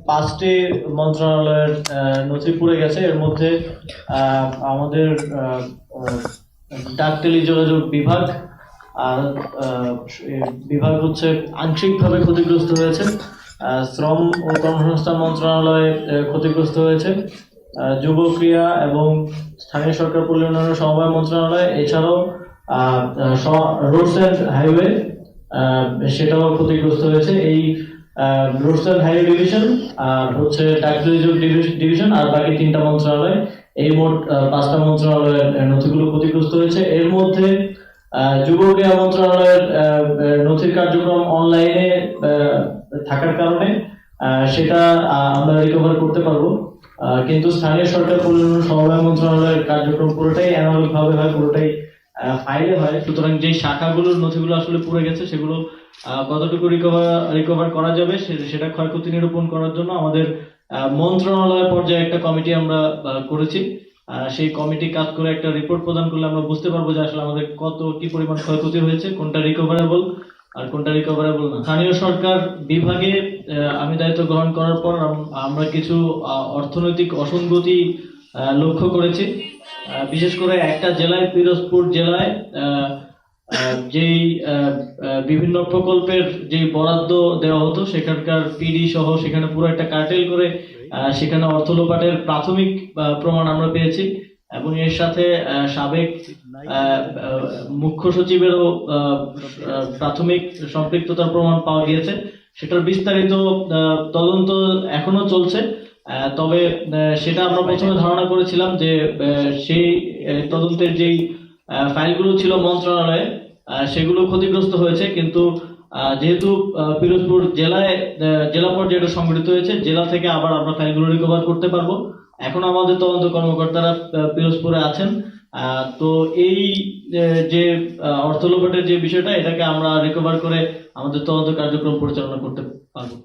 5টি মন্ত্রণালয়ের নথি পুড়ে গেছে। এর মধ্যে আমাদের ডাক টেলিযোগাযোগ বিভাগ আর বিভাগ হচ্ছে আংশিকভাবে ক্ষতিগ্রস্ত হয়েছে। শ্রম ও কর্মসংস্থান মন্ত্রণালয় ক্ষতিগ্রস্ত হয়েছে। যুব ক্রীড়া এবং স্থানীয় সরকার পল্লী উন্নয়ন সমবায় মন্ত্রণালয়, এছাড়াও রোডস অ্যান্ড হাইওয়ে সেটাও ক্ষতিগ্রস্ত হয়েছে। এই রোডস অ্যান্ড হাইওয়ে ডিভিশন আর হচ্ছে ডাক টেলিযোগাযোগ ডিভিশন আর বাকি 3টা মন্ত্রণালয়, এই মোট 5টা মন্ত্রণালয়ের নথিগুলো ক্ষতিগ্রস্ত হয়েছে। এর মধ্যে যুব ক্রীড়া মন্ত্রণালয়ের নথির কার্যক্রম অনলাইনে থাকার কারণে সেটা আমরা রিকভার করতে পারবো, কিন্তু স্থানীয় সরকার পল্লী সমবায় মন্ত্রণালয়ের কার্যক্রম পুরোটাই অ্যানালগ ভাবে হয়, পুরোটাই ফাইলে হয়। সুতরাং যে শাখাগুলোর নথিগুলো আসলে পুড়ে গেছে সেগুলো কতটুকু রিকভার করা যাবে সেটা ক্ষয়ক্ষতি নিরূপণ করার জন্য আমাদের মন্ত্রণালয় পর্যায়ে একটা কমিটি আমরা করেছি। সেই কমিটি কাজ করে একটা রিপোর্ট প্রদান করলে আমরা বুঝতে পারবো যে আসলে আমাদের কত কি পরিমাণ ক্ষয়ক্ষতি হয়েছে, কোনটা রিকভারেবল আর কোনটা রিকভারেবল না। স্থানীয় সরকার বিভাগে আমি দায়িত্ব গ্রহণ করার পর আমরা কিছু অর্থনৈতিক অসঙ্গতি লক্ষ্য করেছি। বিশেষ করে একটা জেলায়, পিরোজপুর জেলায় যেই বিভিন্ন প্রকল্পের যে বরাদ্দ দেওয়া হতো সেখানকার পিডি সহ সেখানে পুরো একটা কার্টেল করে সেখানে অর্থ লোপাটের প্রাথমিক প্রমাণ আমরা পেয়েছি, এবং এর সাথে সাবেক মুখ্য সচিবেরও প্রাথমিক সম্পৃক্ততার প্রমাণ পাওয়া গিয়েছে। সেটার বিস্তারিত তদন্ত এখনো চলছে। তবে সেটা আমরা প্রথমে ধারণা করেছিলাম যে সেই তদন্তের যেই ফাইলগুলো ছিল মন্ত্রণালয়ে সেগুলো ক্ষতিগ্রস্ত হয়েছে, কিন্তু যেহেতু পিরোজপুর জেলায় জেলা পর্যায়ে সংগঠিত হয়েছে, জেলা থেকে আবার আমরা ফাইলগুলো রিকভার করতে পারবো। এখন আমাদের তদন্ত কর্মকর্তারা পিরোজপুরে আছেন। তো এই যে অর্থ লোপাটের যে বিষয়টা, এটাকে আমরা রিকভার করে আমাদের তদন্ত কার্যক্রম পরিচালনা করতে পারবো।